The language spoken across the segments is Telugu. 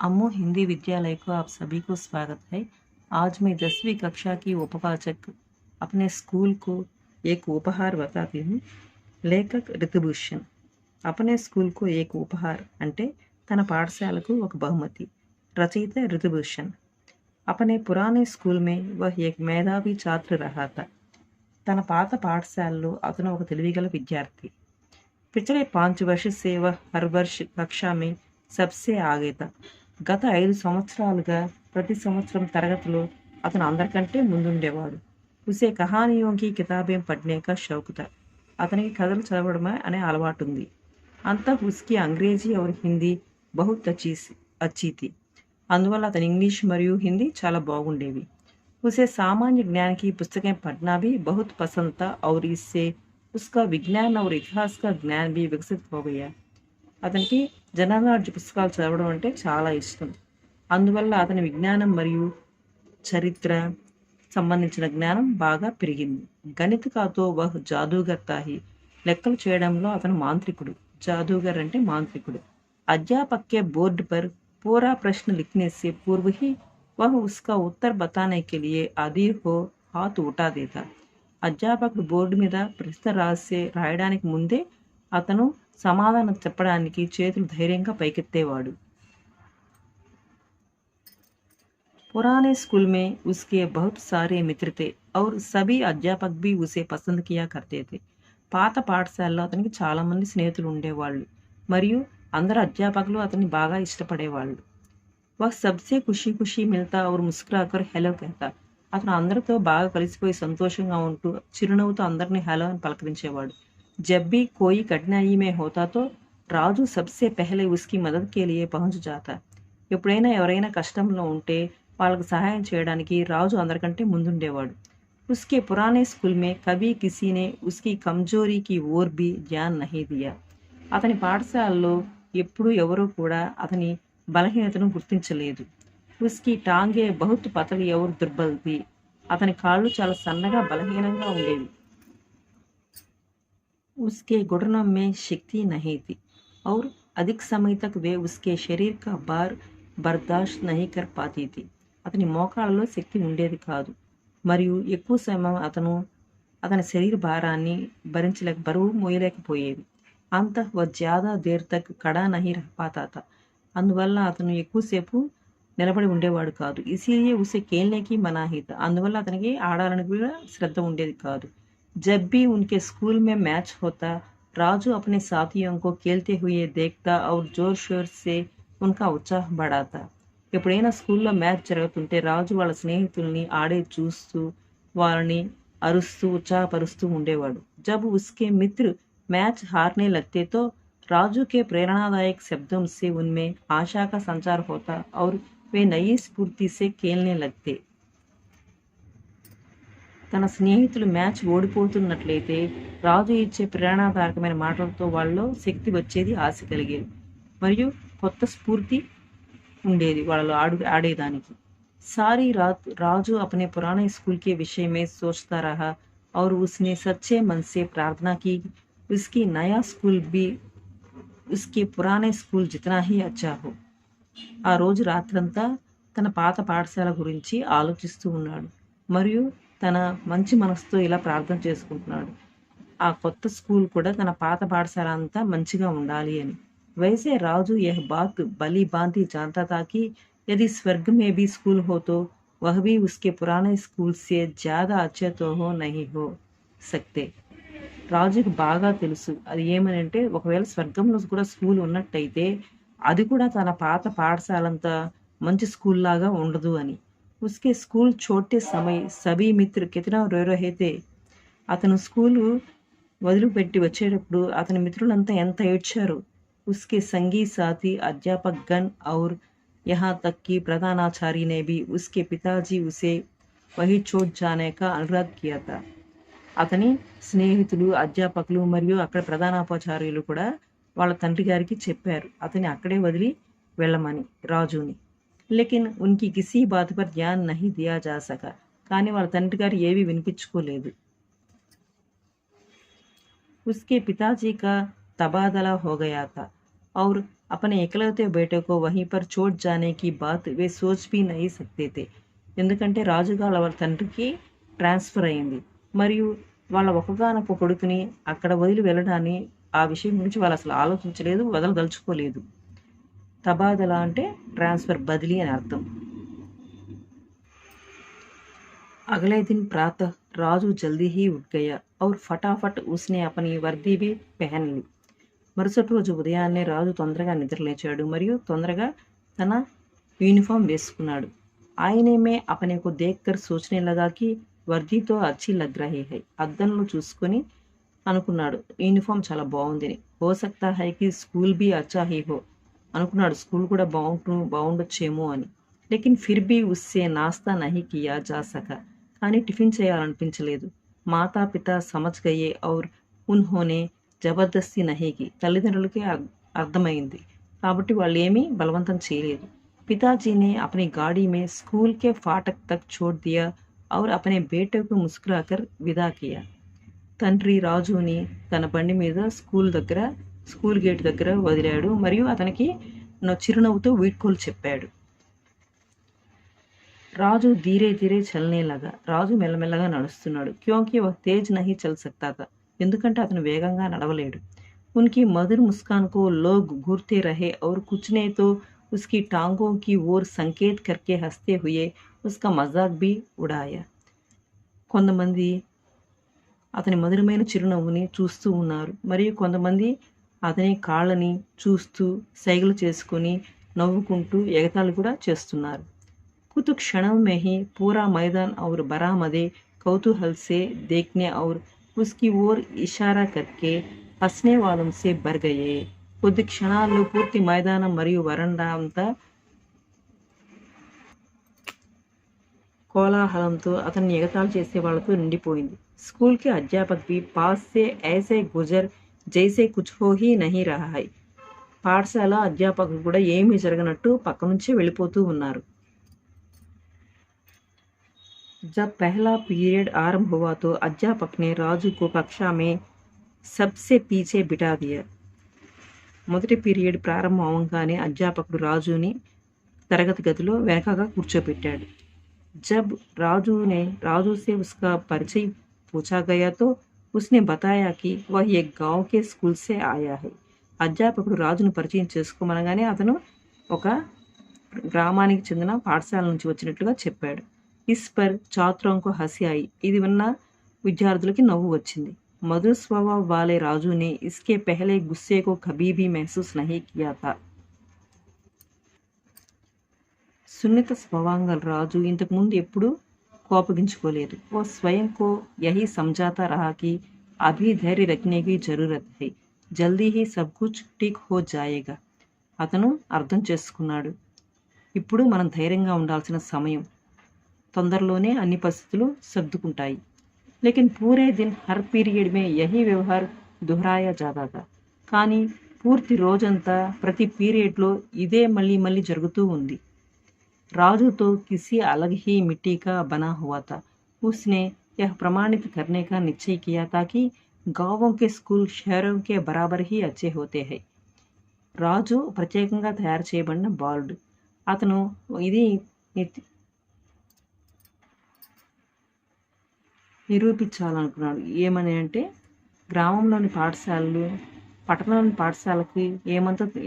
अम्मू हिंदी विद्यालय को आप सभी को स्वागत है। आज मैं 10वीं कक्षा की उपवाचक अपने स्कूल को एक उपहार बताती हूँ। लेखक ऋतुभूषण अपने स्कूल को एक उपहार అంటే తన పాఠశాలకు ఒక బహుమతి। रचयिता ऋतुभूषण अपने पुराने स्कूल में वह एक मेधावी छात्र रहा था। తన పాత పాఠశాలలో అతను ఒక తెలివిగల విద్యార్థి। पिछले 5 वर्ष से वह हर वर्ष कक्षा में सबसे आगे था। గత 5 సంవత్సరాలుగా ప్రతి సంవత్సరం తరగతిలో అతను అందరికంటే ముందుండేవాడు। ఉసే కహానియోంకి కితాబేం పढ़ने का शौक था। అతనికి కథలు చదవడం అనే అలవాటు ఉంది। అంతా ఉస్కి అంగ్రేజీ और हिंदी बहुत अच्छी थी। అందువల్ల అతని ఇంగ్లీష్ మరియు హిందీ చాలా బాగుండేవి। उसे सामान्य ज्ञान की पुस्तकें पढ़ना भी बहुत पसंद था और इससे उसका विज्ञान और इतिहास का ज्ञान भी विकसित हो गया। అతనికి జనరల్ నాలెడ్జ్ పుస్తకాలు చదవడం అంటే చాలా ఇష్టం। అందువల్ల అతని విజ్ఞానం మరియు చరిత్ర సంబంధించిన జ్ఞానం బాగా పెరిగింది। గణిత కాతో వహ్ జాదూగర్ తాహి లెక్కలు చేయడంలో అతను మాంత్రికుడు। జాదూగర్ అంటే మాంత్రికుడు। अध्यापक के बोर्ड पर पूरा प्रश्न लिखने से पूर्व ही वह उसका उत्तर बताने के लिए अधीर हो हाथ उठा देता। అధ్యాపకుడు బోర్డు మీద ప్రశ్న రాయడానికి ముందే అతను సమాధానం చెప్పడానికి చేతులు ధైర్యంగా పైకెత్తేవాడు। पुराने स्कूल में उसके बहुत सारे मित्र थे और सभी अध्यापक भी उसे पसंद किया करते थे। పాత పాఠశాలలో అతనికి చాలా మంది స్నేహితులు ఉండేవాళ్ళు మరియు అందరు అధ్యాపకులు అతన్ని బాగా ఇష్టపడేవాళ్ళు। वह सबसे खुशी खुशी मिलता और मुस्कुराकर हेलो कहता। అతను అందరితో బాగా కలిసిపోయి సంతోషంగా ఉంటూ చిరునవ్వుతో అందరినీ హలో అని పలకరించేవాడు। जब भी कोई कठिनाई में होता तो రాజు सबसे पहले उसकी मदद के लिए पहुंच जाता। ఎప్పుడైనా ఎవరైనా కష్టంలో ఉంటే వాళ్ళకు సహాయం చేయడానికి రాజు అందరికంటే ముందుండేవాడు। उसके पुराने स्कूल में कभी किसी ने उसकी कमजोरी की ओर भी ध्यान नहीं दिया। అతని పాఠశాలలో ఎప్పుడూ ఎవరూ కూడా అతని బలహీనతను గుర్తించలేదు। उसकी टांगे बहुत पतली और दुर्बल थी। అతని కాళ్ళు చాలా సన్నగా బలహీనంగా ఉండేవి। उसके घुटनों में शक्ति नहीं थी और अधिक समय तक वे उसके शरीर का भार बर्दाश्त नहीं कर पाती थी। అతని మోకాళ్ళలో శక్తి ఉండేది కాదు మరియు ఎక్కువ సమయం అతని శరీర భారాన్ని బరువు మోయలేకపోయేవి। అంత वह ज्यादा देर तक खड़ा नहीं रह पाता था। అందువల్ల అతను ఎక్కువసేపు నిలబడి ఉండేవాడు కాదు। इसीलिए उसे खेलने की मनाही था। అందువల్ల అతనికి ఆడాలని కూడా శ్రద్ధ ఉండేది కాదు। जब भी उनके स्कूल में मैच होता राजू अपने साथियों को खेलते हुए देखता और जोर शोर से उनका उत्साह बढ़ाता। ఎప్పుడైనా స్కూల్లో మ్యాచ్ జరుగుతుంటే రాజు వాళ్ళ స్నేహితుల్ని ఆడే చూస్తూ వాళ్ళని అరుస్తూ ఉత్సాహపరుస్తూ ఉండేవాడు। जब उसके मित्र मैच हारने लगते तो राजू के प्रेरणादायक शब्दों से उनमें आशा का संचार होता और वे नई स्फूर्ति से खेलने लगते। తన స్నేహితులు మ్యాచ్ ఓడిపోతున్నట్లయితే రాజు ఇచ్చే ప్రేరణాదాయకమైన మాటలతో వాళ్ళలో శక్తి వచ్చేది, ఆశ కలిగేది మరియు కొత్త స్ఫూర్తి ఉండేది వాళ్ళలో ఆడేదానికి। सारी रात राजू अपने पुराने स्कूल के विषय में सोचता रहा और उसने सच्चे मन से प्रार्थना की उसकी नया स्कूल भी उसके पुराने स्कूल जितना ही अच्छा हो। ఆ రోజు రాత్రంతా తన పాత పాఠశాల గురించి ఆలోచిస్తూ ఉన్నాడు మరియు తన మంచి మనసుతో ఇలా ప్రార్థన చేసుకుంటున్నాడు, ఆ కొత్త స్కూల్ కూడా తన పాత పాఠశాల అంతా మంచిగా ఉండాలి అని। वैसे राजू यह बात भली भांति जानता था कि यदि स्वर्ग में भी स्कूल हो तो वह भी उसके पुराने स्कूल से ज्यादा अच्छे तो हो नहीं हो सकते। రాజుకు బాగా తెలుసు అది ఏమనంటే ఒకవేళ స్వర్గంలో కూడా స్కూల్ ఉన్నట్టయితే అది కూడా తన పాత పాఠశాలంత మంచి స్కూల్ లాగా ఉండదు అని। उसके स्कूल छोटे समय सभी मित्र कितना रो रहे थे। అతను స్కూలు వదిలిపెట్టి వచ్చేటప్పుడు అతని మిత్రులంతా ఎంత ఏడ్చారు। उसके संगी साथी अध्यापक गण और यहाँ तक कि प्रधानाचार्य ने भी उसके पिताजी उसे वही छोड़ जाने का अनुरोध किया था। అతని స్నేహితులు అధ్యాపకులు మరియు అక్కడ ప్రధానోపాధ్యాయులు కూడా వాళ్ళ తండ్రి గారికి చెప్పారు అతని అక్కడే వదిలి వెళ్ళమని రాజుని। लेकिन उनकी किसी बात पर ध्यान नहीं दिया जा सका। కానీ వాళ్ళ తండ్రి గారు ఏవి వినిపించుకోలేదు। उसके पिताजी का तबादला हो गया था और अपने इकलौते बेटे को वहीं पर छोड़ जाने की बात वे सोच भी नहीं सकते थे. ఎందుకంటే రాజుగాళ్ళ వాళ్ళ తండ్రికి ట్రాన్స్ఫర్ అయింది. మరియు వాళ్ళ ఒక్కగానొక్క కొడుకుని అక్కడ వదిలి వెళ్ళడాన్ని ఆ విషయం గురించి వాళ్ళు అసలు ఆలోచించలేదు, వదలదలుచుకోలేదు. తబాదలా అంటే ట్రాన్స్ఫర్, బదిలీ అని అర్థం. अगले दिन प्रातः राजू जल्दी ही उठ गया और फटाफट उसने अपनी वर्दी भी पहन ली. మరుసటి రోజు ఉదయాన్నే రాజు తొందరగా నిద్రలేచాడు మరియు తొందరగా తన యూనిఫామ్ వేసుకున్నాడు. ఆయనే మే अपने को देखकर सोचने लगा कि वर्दी तो अच्छी लग रही है. అద్దంలో చూసుకొని అనుకున్నాడు, యూనిఫామ్ చాలా బాగుందని. హో సక్తా హై కి స్కూల్ బి అచ్చా హీ హో అనుకున్నాడు, స్కూల్ కూడా బాగుండొచ్చేమో అని. లేకిన్ ఫిర్ బి ఉస్సే నాస్తా నహీ కియా జా సకా, కానీ టిఫిన్ చేయాలనిపించలేదు. మాతా పిత సమజ్ గయే ఔర్ ఉన్హోనే జబర్దస్తి నహీకి, తల్లిదండ్రులకి అర్థమైంది కాబట్టి వాళ్ళు ఏమీ బలవంతం చేయలేదు. पिताजी ने अपनी गाड़ी में स्कूल के फाटक तक छोड़ दिया और अपने बेटे को मुस्कुराकर विदा किया. తండ్రి రాజుని తన బండి మీద స్కూల్ గేట్ దగ్గర వదిలాడు మరియు అతనికి చిరునవ్వుతో వీడ్కోలు చెప్పాడు. రాజు ధీరే ధీరే చల్నే లగా, రాజు మెల్లమెల్లగా నడుస్తున్నాడు. క్యోంకి వహ్ తేజ్ నహీ చల్ సక్తా థా, ఎందుకంటే అతను వేగంగా నడవలేడు. ఉన్కి మధుర్ ముస్కాన్ కో లోగ్ ఘూర్తే రహే ఔర్ కుచ్ నే తో उसकी टांगों की ओर संकेत करके हंसते हुए उसका मजाक भी उड़ाया. కొంతమంది అతని మధురమైన చిరునవ్వుని చూస్తూ ఉన్నారు మరియు కొంతమంది అతని కాళ్ళని చూస్తూ సైగలు చేసుకొని నవ్వుకుంటూ ఎగతాళి కూడా చేస్తున్నారు. कुछ क्षणों में ही पूरा मैदान और बरामदे कौतूहल से देखने और उसकी ओर इशारा करके हंसने वालों से भर गए. కొద్ది క్షణాల్లో పూర్తి మైదానం మరియు వరండా అంతా కోలాహలంతో అతన్ని ఎగతాళి చేసే వాళ్ళతో నిండిపోయింది. స్కూల్ కి అధ్యాపక్ भी पास से ऐसे गुजर जैसे कुछ हो ही नहीं रहा है. పాఠశాల అధ్యాపకులు కూడా ఏమీ జరగనట్టు పక్క నుంచే వెళ్ళిపోతూ ఉన్నారు. जब पहला पीरियड आरंभ हुआ तो अध्यापक ने राजू को कक्षा में सबसे पीछे बिठा दिया. మొదటి పీరియడ్ ప్రారంభం అవ్వగానే అధ్యాపకుడు రాజుని తరగతి గదిలో వెనకగా కూర్చోబెట్టాడు. జబ్ రాజు से उसका परिचय पूछा गया तो उसने बताया कि वह एक गांव के स्कूल से आया है. అధ్యాపకుడు రాజును పరిచయం చేసుకోమనగానే అతను ఒక గ్రామానికి చెందిన పాఠశాల నుంచి వచ్చినట్లుగా చెప్పాడు. ఇస్ పర్ ఛాత్రోं को हंसी आई, ఇది విన్న విద్యార్థులకి నవ్వు వచ్చింది. मधुर स्वभाव वाले राजू ने इसके पहले गुस्से को कभी भी महसूस नहीं किया था. సున్నిత స్వభావం గల రాజు ఇంతకు ముందు ఎప్పుడూ కోపగించుకోలేదు. वो स्वयं को यही समझाता रहा कि अभी धैर्य रखने की जरूरत है, जल्दी ही सब कुछ ठीक हो जाएगा. అతను అర్థం చేసుకున్నాడు, ఇప్పుడు మనం ధైర్యంగా ఉండాల్సిన సమయం, తొందరలోనే అన్ని పరిస్థితులు సర్దుకుంటాయి. लेकिन पूरे दिन हर पीरियड में यही व्यवहार दोहराया जाता था. కానీ పూర్తి రోజంతా ప్రతి పీరియడ్లో ఇదే మళ్ళీ మళ్ళీ జరుగుతూ ఉంది. राजू तो किसी अलग ही मिट्टी का बना हुआ था. उसने यह प्रमाणित करने का निश्चय किया था कि गांवों के स्कूल शहरों के बराबर ही अच्छे होते हैं. రాజు ప్రత్యేకంగా తయారు చేయబడిన బాలుడు. అతను ఇది నిరూపించాలనుకున్నాడు. ఏమని అంటే గ్రామంలోని పాఠశాలలు పట్టణంలోని పాఠశాలకి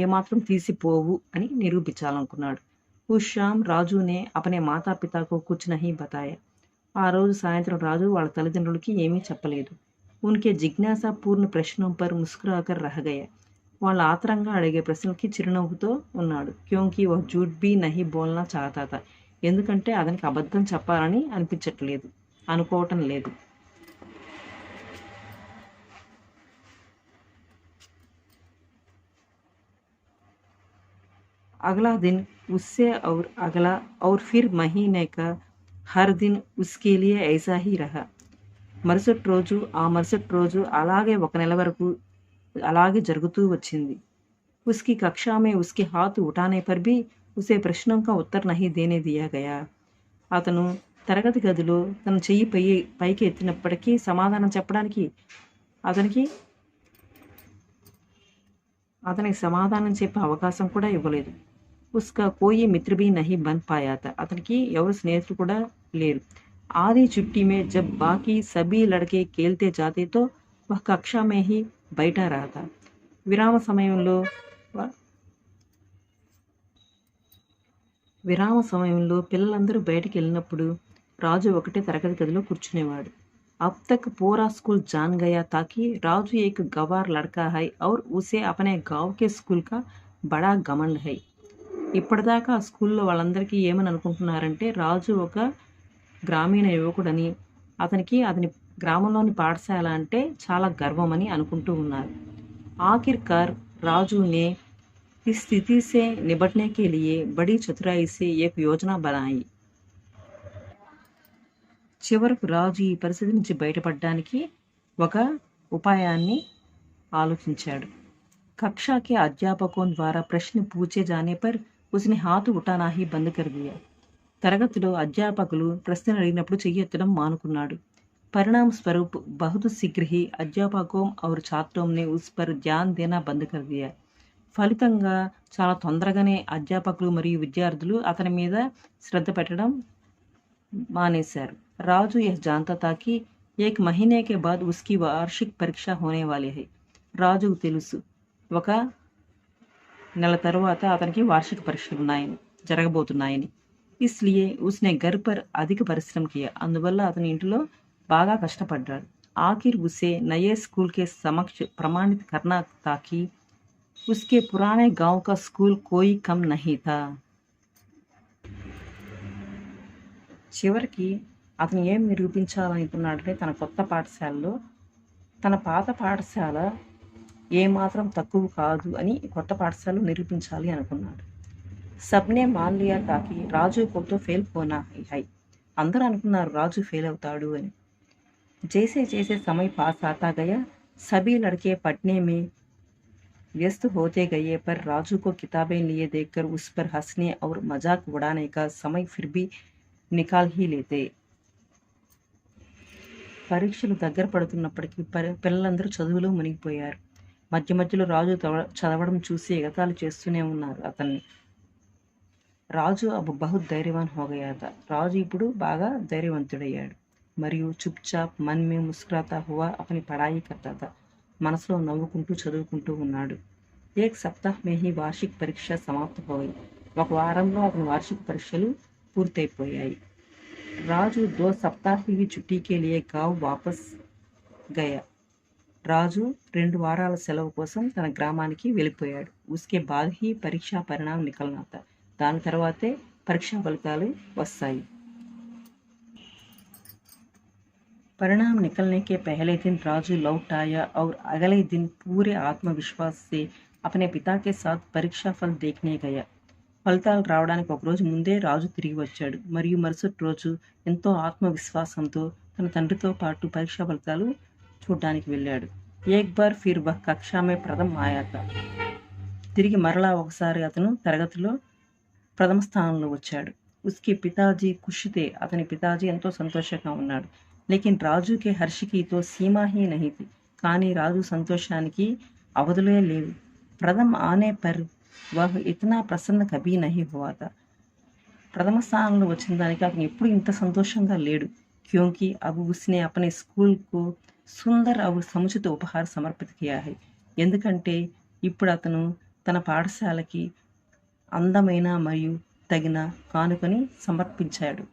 ఏమాత్రం తీసిపోవు అని నిరూపించాలనుకున్నాడు. ఉస్ శామ్ రాజునే అపనే మాతా పితాకు కుచ్ నహీ బతాయా. ఆ రోజు సాయంత్రం రాజు వాళ్ళ తల్లిదండ్రులకి ఏమీ చెప్పలేదు. ఉన్కే జిజ్ఞాసా పూర్ణ ప్రశ్నోం పర్ ముస్కురాకర్ రహ గయా. వాళ్ళ ఆత్రంగా అడిగే ప్రశ్నలకి చిరునవ్వుతో ఉన్నాడు. క్యోంకి వహ్ జూట్ బీ నహీ బోల్నా చాహతా థా, ఎందుకంటే అతనికి అబద్ధం చెప్పాలని అనుకోవటం లేదు. अगला दिन उससे और अगला और फिर महीने का हर दिन उसके लिए ऐसा ही रहा. మరుసటి రోజు అలాగే ఒక నెల వరకు అలాగే జరుగుతూ వచ్చింది. उसकी कक्षा में उसके हाथ उठाने पर भी उसे प्रश्नों का उत्तर नहीं देने दिया गया. అతను తరగతి గదిలో తన చెయ్యి పైకి ఎత్తినప్పటికీ సమాధానం చెప్పడానికి అతనికి అతనికి సమాధానం చెప్పే అవకాశం కూడా ఇవ్వలేదు. ఉస్కా కోయి మిత్ర భీ నహీ బన్ పాయా థా. అతనికి ఎవరు స్నేహితులు కూడా లేరు. ఆधी छुट्टी में जब बाकी सभी लड़के खेलते जाते तो वह कक्षा में ही बैठा रहा था. విరామ సమయంలో విరామ సమయంలో పిల్లలందరూ బయటికి వెళ్ళినప్పుడు రాజు ఒకటే తరగతి గదిలో కూర్చునేవాడు. अब तक पूरा स्कूल जान गया था कि राजू एक गवार लड़का है और उसे अपने गांव के स्कूल का बड़ा घमंड है. ఇప్పటిదాకా ఆ స్కూల్లో వాళ్ళందరికీ ఏమని అనుకుంటున్నారంటే రాజు ఒక గ్రామీణ యువకుడని, అతనికి అతని గ్రామంలోని పాఠశాల అంటే చాలా గర్వమని అనుకుంటూ ఉన్నారు. आखिरकार राजू ने इस स्थिति से निपटने के लिए बड़ी चतुराई से एक योजना बनाई. చివరకు రాజు ఈ పరిస్థితి నుంచి బయటపడడానికి ఒక ఉపాయాన్ని ఆలోచించాడు. कक्षा के अध्यापकों द्वारा प्रश्न पूछे जाने पर उसने हाथ उठाना ही बंद कर दिया. తరగతిలో అధ్యాపకులు ప్రశ్నలు అడిగినప్పుడు చెయ్యి ఎత్తడం మానుకున్నాడు. परिणाम स्वरूप बहुत शीघ्र ही अध्यापकों और छात्रों ने उस पर ध्यान देना बंद कर दिया. ఫలితంగా చాలా తొందరగానే అధ్యాపకులు మరియు విద్యార్థులు అతని మీద శ్రద్ధ పెట్టడం మానేశారు. రాజు यह जानता था कि एक महीने के बाद उसकी वार्षिक परीक्षा होने वाली है. రాజుకు తెలుసు ఒక నెల తరువాత అతనికి వార్షిక పరీక్షలు జరగబోతున్నాయని. इसलिए उसने घर पर अधिक परिश्रम किया. అందువల్ల అతని ఇంటిలో బాగా కష్టపడ్డాడు. आखिर उसे नए स्कूल के समक्ष प्रमाणित करना था कि उसके पुराने गांव का स्कूल कोई कम नहीं था. చివరికి అతను ఏం నిరూపించాలనుకున్నాడంటే తన కొత్త పాఠశాలలో తన పాత పాఠశాల ఏమాత్రం తక్కువ కాదు అని కొత్త పాఠశాలలో నిరూపించాలి అనుకున్నాడు. सबने मान लिया था कि राजू को तो फेल होना ही है. అందరూ అనుకున్నారు రాజు ఫెయిల్ అవుతాడు అని. जैसे जैसे समय पास आता गया सभी लड़के पढ़ने में व्यस्त होते गए, पर राजू को किताबें लिए देखकर उस पर हंसने और मजाक उड़ाने का समय फिर भी निकाल ही लेते. పరీక్షలు దగ్గర పడుతున్నప్పటికీ పిల్లలందరూ చదువులో మునిగిపోయారు. మధ్య మధ్యలో రాజు చదవడం చూసి ఎగతాళి చేస్తూనే ఉన్నారు అతన్ని. రాజు అబ్ బహుత్ ధైర్యవాన్ హో గయా థా. రాజు ఇప్పుడు బాగా ధైర్యవంతుడయ్యాడు. మరియు చుప్చాప్ మన్ మే ముస్కురాతా హువా అపని పడాయి కర్తా థా. మనసులో నవ్వుకుంటూ చదువుకుంటూ ఉన్నాడు. ఏక్ సప్తాహ్ మే హీ వార్షిక పరీక్ష సమాప్త హోయి. ఒక వారంలో అతని వార్షిక పరీక్షలు పూర్తయిపోయాయి. రాజు 2 सप्ताह की छुट्टी के लिए गांव वापस गया. రాజు 2 వారాల సెలవు కోసం తన గ్రామానికి వెళ్ళిపోయాడు. ఉస్కే బాద్ హీ పరీక్షా పరిణామ నికల్నా థా. దాని తర్వాతే పరీక్షా ఫలితాలు వస్తాయి. परिणाम निकलने के पहले दिन राजू लौट आया और अगले दिन पूरे आत्मविश्वास से अपने पिता के साथ परीक्षा फल देखने गया. ఫలితాలు రావడానికి ఒకరోజు ముందే రాజు తిరిగి వచ్చాడు మరియు మరుసటి రోజు ఎంతో ఆత్మవిశ్వాసంతో తన తండ్రితో పాటు పరీక్షా ఫలితాలు చూడడానికి వెళ్ళాడు. ఏక్ బార్ ఫిర్ వహ్ కక్షా మే ప్రథమ్ ఆయా థా. తిరిగి మరలా ఒకసారి అతను తరగతిలో ప్రథమ స్థానంలో వచ్చాడు. ఉస్కే పితాజీ ఖుష్ థే. అతని పితాజీ ఎంతో సంతోషంగా ఉన్నాడు. లేకిన్ రాజు కే హర్షికి తో సీమా హీ నహీ థీ. కానీ రాజు సంతోషానికి అవధులే లేవు. ప్రథమ్ ఆనే పర్ వహ్ ఇతనా ప్రసన్న కభీ నహీ హువా థా. ప్రథమ స్థానంలో వచ్చిన దానికి అతను ఎప్పుడు ఇంత సంతోషంగా లేడు. క్యోంకి అబ్ ఉస్నే అపనే స్కూల్ కు సుందర్ और సముచిత ఉపహార సమర్పిత కియా హై. ఎందుకంటే ఇప్పుడు అతను తన పాఠశాలకి అందమైన మరియు తగిన కానుకని సమర్పించాడు.